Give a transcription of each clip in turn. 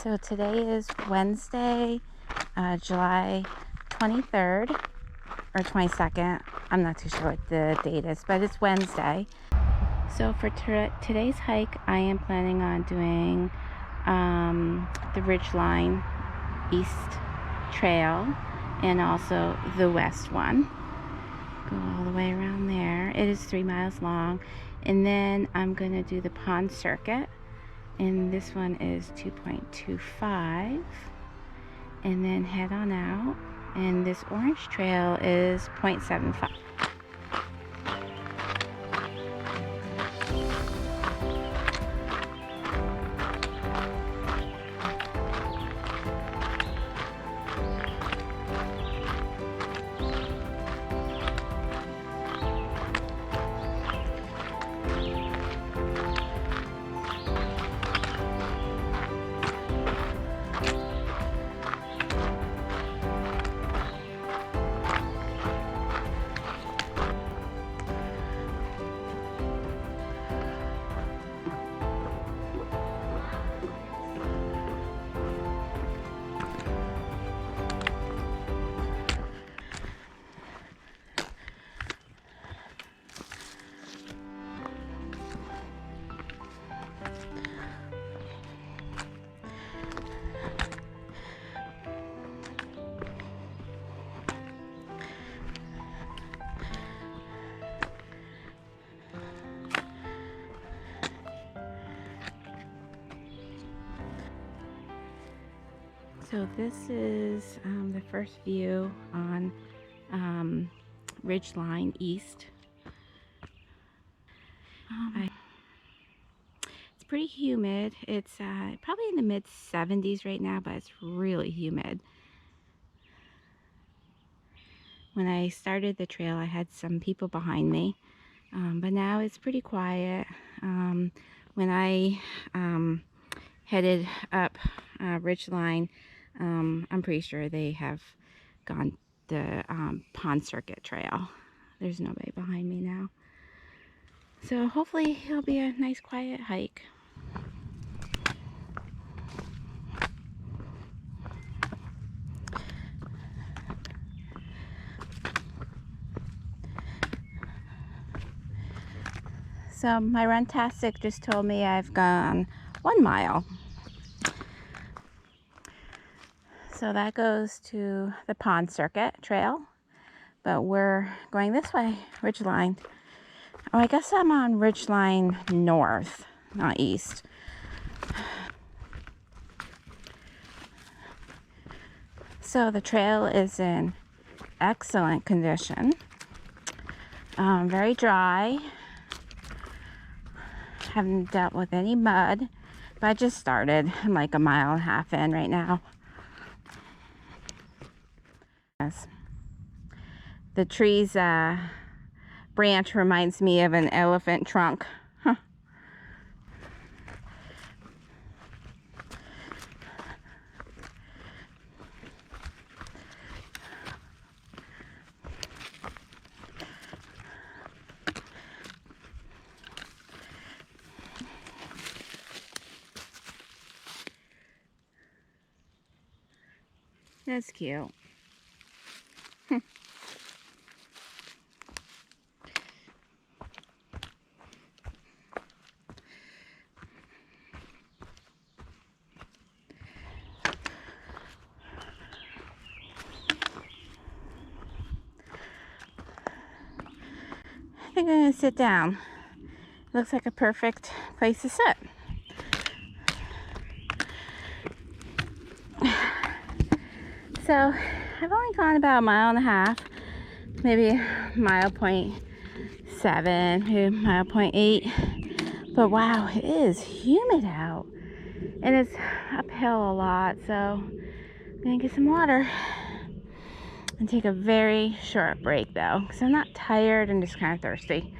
So today is Wednesday, July 23rd or 22nd. I'm not too sure what the date is, but it's Wednesday. So for today's hike, I am planning on doing the Ridgeline East Trail and also the West one. Go all the way around there. It is 3 miles long. And then I'm going to do the pond circuit. And this one is 2.25. And then head on out. And this orange trail is 0.75. So this is the first view on Ridgeline East. It's pretty humid. It's probably in the mid 70s right now, but it's really humid. When I started the trail, I had some people behind me, but now it's pretty quiet. When I headed up Ridgeline, I'm pretty sure they have gone the pond circuit trail. There's nobody behind me now. So hopefully it'll be a nice quiet hike. So my Runtastic just told me I've gone 1 mile. So that goes to the pond circuit trail, but we're going this way, Ridgeline. Oh, I guess I'm on Ridgeline North, not East. So the trail is in excellent condition. Very dry. Haven't dealt with any mud, but I just started. I'm like 1.5 miles in right now. Yes. The tree's branch reminds me of an elephant trunk. Huh. That's cute. I think I'm gonna sit down. It looks like a perfect place to sit. So I've only gone about 1.5 miles, maybe 1.7, maybe 1.8. But wow, it is humid out. And it's uphill a lot, so I'm gonna get some water and take a very short break though, because I'm not tired, I'm just kind of thirsty.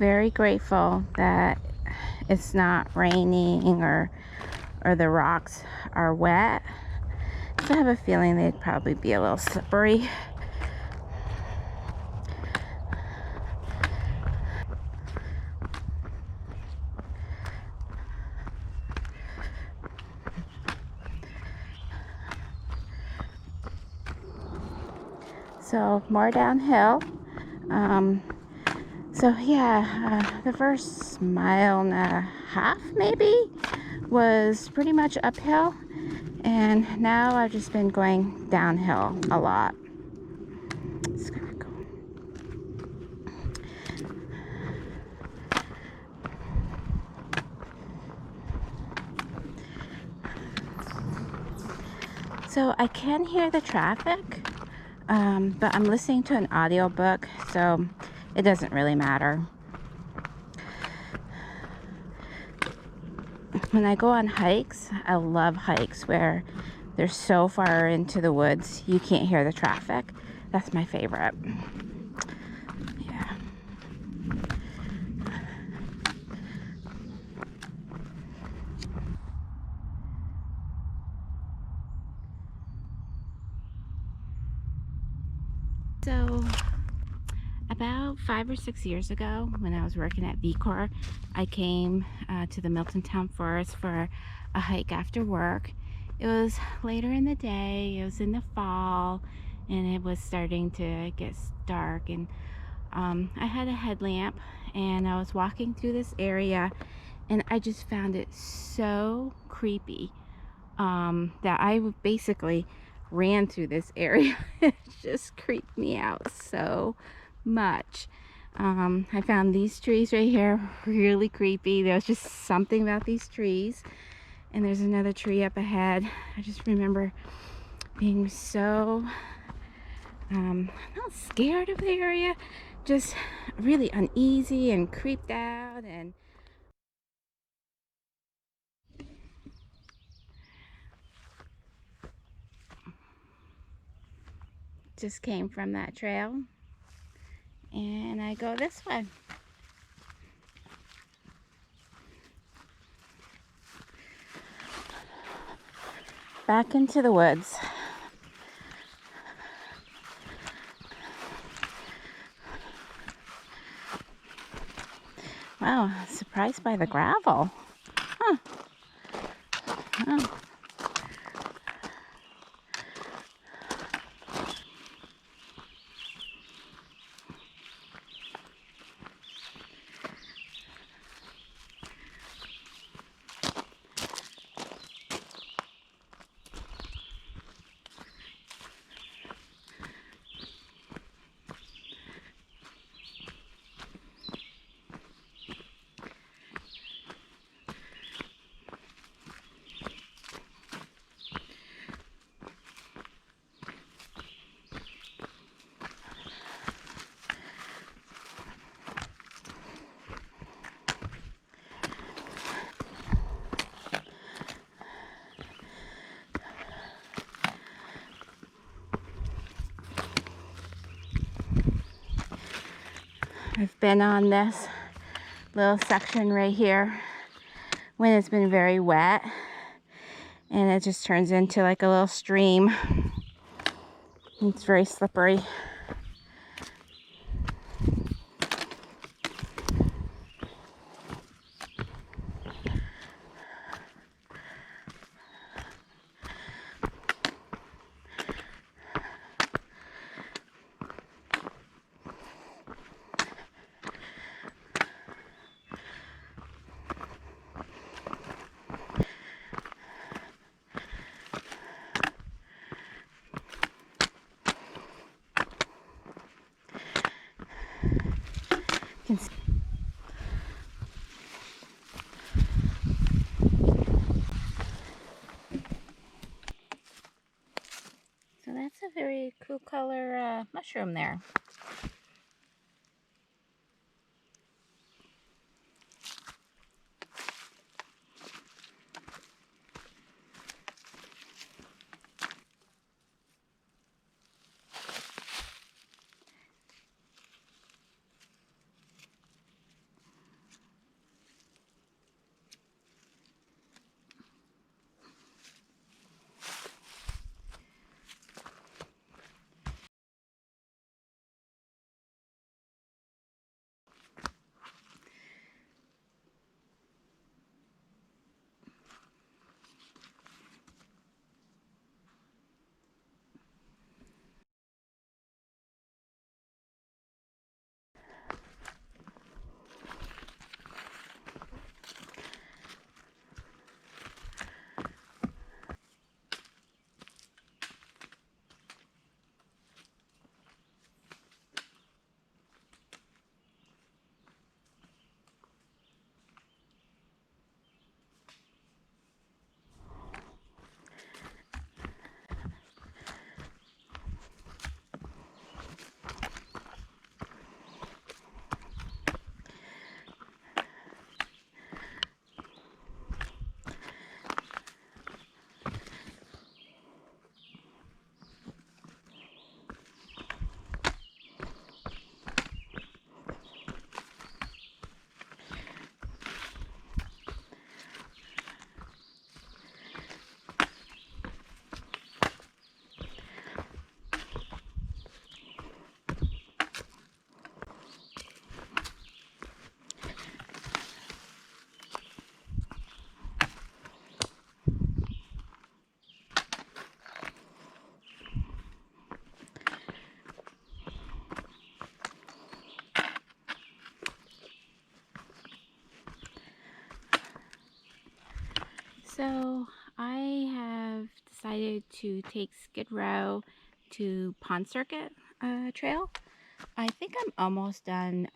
very grateful that it's not raining or the rocks are wet. So I have a feeling they'd probably be a little slippery. So more downhill. So yeah, the first mile and a half maybe was pretty much uphill, and now I've just been going downhill a lot. Just gonna go. So I can hear the traffic, but I'm listening to an audiobook, so it doesn't really matter. When I go on hikes, I love hikes where they're so far into the woods you can't hear the traffic. That's my favorite. Yeah. So about 5 or 6 years ago, when I was working at VCOR, I came to the Milton Town Forest for a hike after work. It was later in the day, it was in the fall, and it was starting to get dark, and I had a headlamp, and I was walking through this area, and I just found it so creepy that I basically ran through this area. It just creeped me out so much. I found these trees right here really creepy. There was just something about these trees, and there's another tree up ahead. I just remember being so not scared of the area, just really uneasy and creeped out, and just came from that trail, and I go this way. Back into the woods. Wow, surprised by the gravel. Huh. Oh. I've been on this little section right here when it's been very wet, and it just turns into like a little stream. It's very slippery. So that's a very cool color mushroom there. So I have decided to take Skid Row to Pond Circuit Trail. I think I'm almost done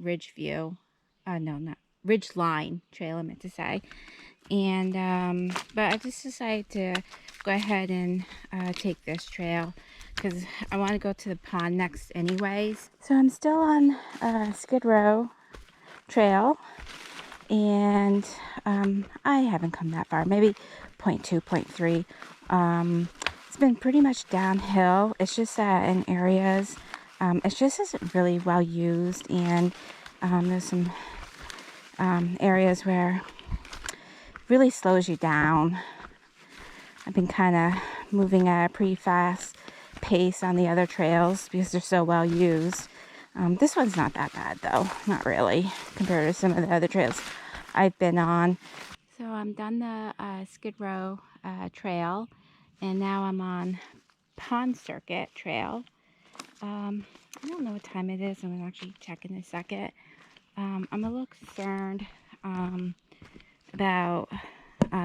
Ridgeview. No, not Ridgeline Trail, I meant to say. And but I just decided to go ahead and take this trail because I want to go to the pond next anyways. So I'm still on Skid Row Trail, and I haven't come that far, maybe 0.2, 0.3. It's been pretty much downhill. It's just that in areas it just isn't really well used, and there's some areas where it really slows you down. I've been kind of moving at a pretty fast pace on the other trails because they're so well used. This one's not that bad though, not really, compared to some of the other trails I've been on. So I'm done the Skid Row trail, and now I'm on Pond Circuit Trail. I don't know what time it is. I'm going to actually check in a second. I'm a little concerned about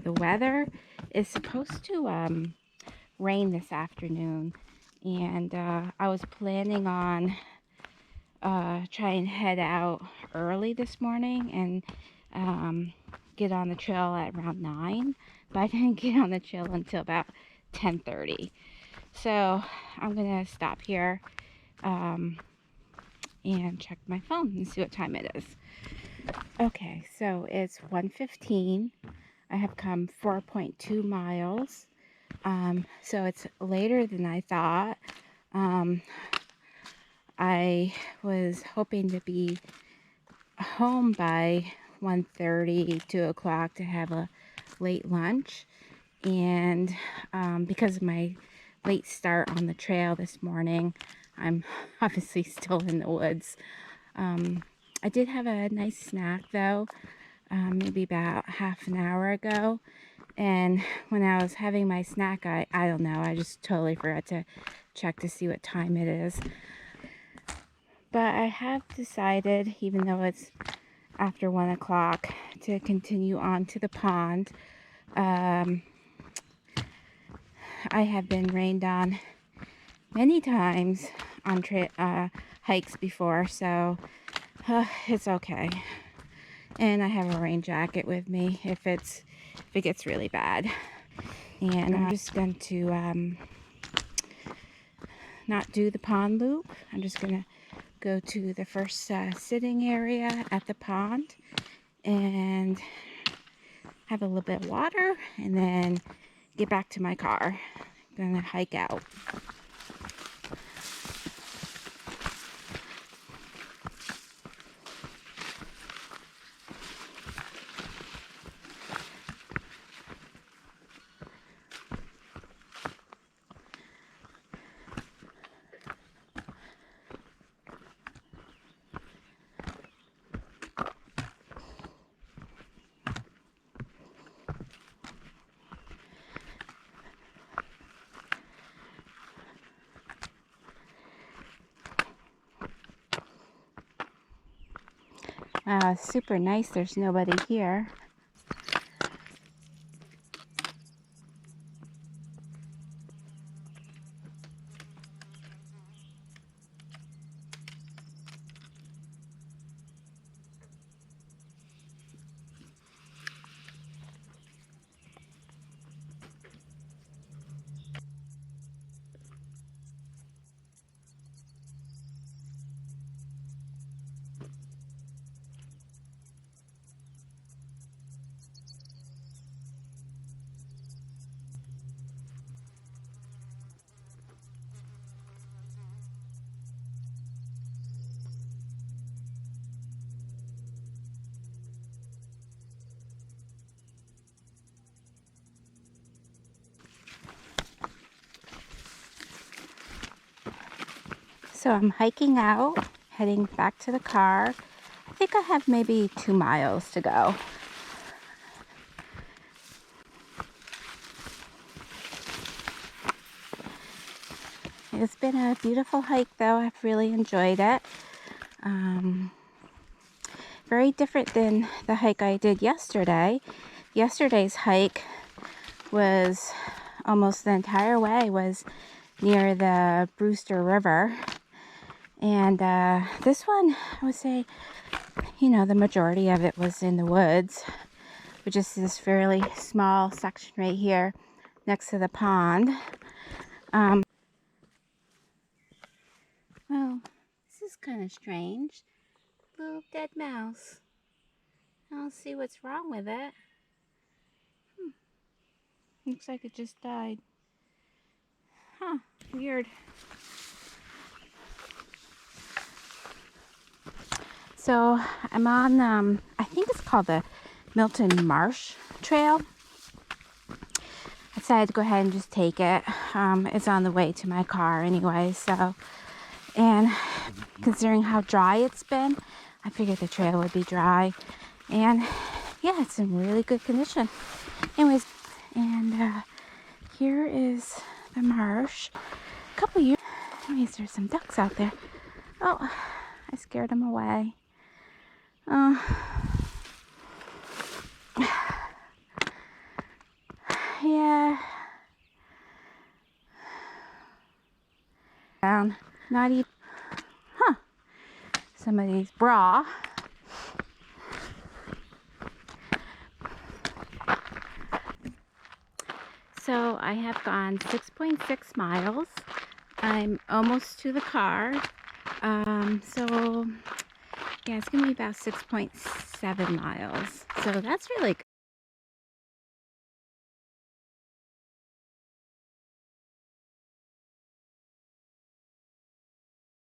the weather. It's supposed to rain this afternoon, and I was planning on trying to head out early this morning and get on the trail at around 9, but I didn't get on the trail until about 10:30. So I'm gonna stop here and check my phone and see what time it is. Okay, so it's 1:15. I have come 4.2 miles. So it's later than I thought. I was hoping to be home by 1:30, 2 o'clock to have a late lunch. And because of my late start on the trail this morning, I'm obviously still in the woods. I did have a nice snack though, maybe about half an hour ago. And when I was having my snack, I don't know, I just totally forgot to check to see what time it is. But I have decided, even though it's after 1 o'clock, to continue on to the pond. I have been rained on many times on hikes before, so it's okay. And I have a rain jacket with me if it gets really bad. And I'm just going to not do the pond loop. I'm just going to go to the first sitting area at the pond and have a little bit of water and then get back to my car. I'm gonna hike out. Wow, it's super nice. There's nobody here. So I'm hiking out, heading back to the car. I think I have maybe 2 miles to go. It's been a beautiful hike though. I've really enjoyed it. Very different than the hike I did yesterday. yesterday's hike was almost the entire way was near the Brewster River. And this one, I would say, you know, the majority of it was in the woods, but just this fairly small section right here next to the pond. Well, this is kind of strange. Little dead mouse. I don't see what's wrong with it. Looks like it just died. Huh, weird. So I'm on, I think it's called the Milton Marsh Trail. I decided to go ahead and just take it. It's on the way to my car anyway, so. And considering how dry it's been, I figured the trail would be dry. And yeah, it's in really good condition. Anyways, and here is the marsh. A couple years, anyways, there's some ducks out there. Oh, I scared them away. Yeah. Down. Not even. Huh. Somebody's bra. So I have gone 6.6 miles. I'm almost to the car. So yeah, it's gonna be about 6.7 miles. So that's really